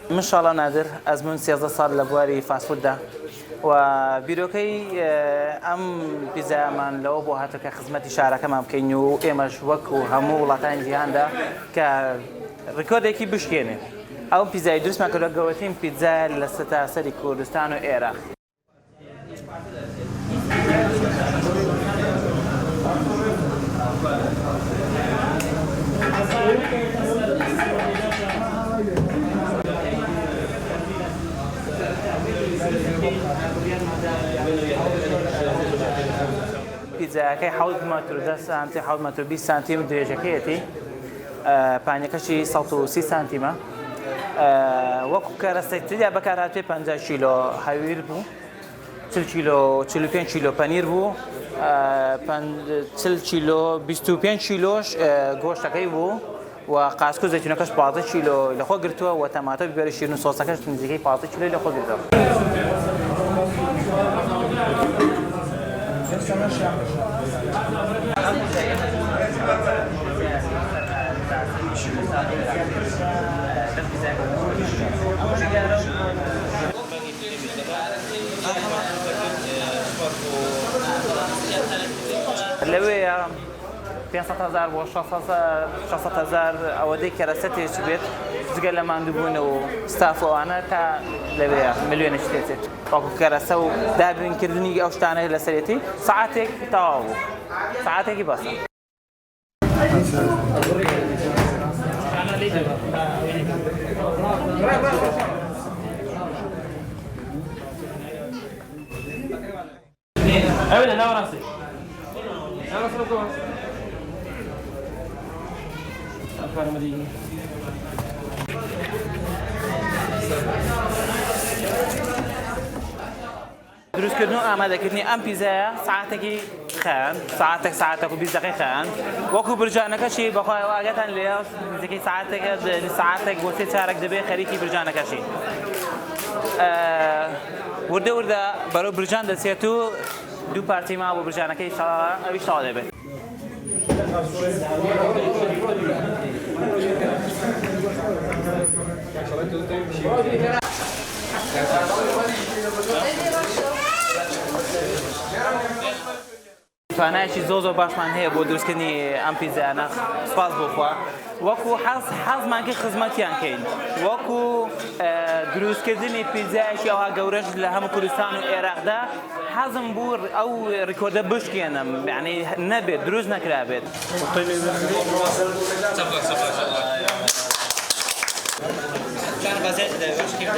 من شاء الله نادر أزمن 13 سال لبواري فاست فود ده وبيروكي ام بيزا من لو بو هاتو كخدمتي شاركه ما بكينو ايماش وكو همو ولاتان جهان ده ك ريكورد كي بشكينه او بيزا درس ما كلو غوتين بيتزا لستا سري كردستان و عراق پیتزا که 7 متر 10 سانتی 7 متر 20 سانتی درجه کیتی پانیکشی 130 سانتیمه وقت کارستیتی یا بکارات 50 کیلو حویر بو 40 کیلو 45 کیلو پنیر بو 40 کیلو 25 کیلوش گوشت کی بو و قاسکو زیتونکش 15 کیلو لخو گرتو و تماتا بیبر شیرین سوسکش نزدیکی 15 کیلو لخو گرتو لوي 500,000 و 600,000 اودي كراسته شبيت زغل ما ندبون و ستاف وانا تا لوي مليون اشتيت باكو كراسه دابين كردني او شتانه لسريتي ساعتك تاو ساعتك بس أبدا لا راسي لا راسي لكم أفكار مدينة دروس كردنو آماده كردني أم بيزا ساعتك خان ساعتك وبيز دقيقة خان وكو برجعنا كشي بخوي واجتان ليش زكي ساعتك وست شارك دبي خريكي برجعنا كشي ورده برای برجان دستیاتو دو پارتی ما با برجانه که انشالله اویش تاده به فانایشی زوزو باش من هی بود درست کنی ام پیزا نخ سپاس بخوا وکو حز من که خدمتیان کن وکو درست کردنی پیزایش یا گورش لهم کردستان و عراق ده حزم بور او رکورد بش کنم یعنی نبید دروز نکرابید كان بازات ده واش كيف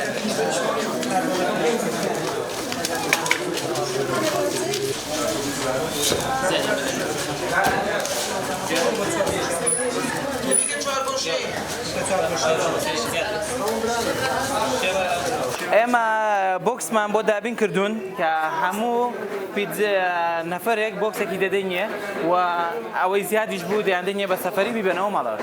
اما بوكس من بود دابين كردون كهمو بيتزا نفرك بوكس كده دنيا و او زيادش بود عندنا بسفري بيبنوا مالار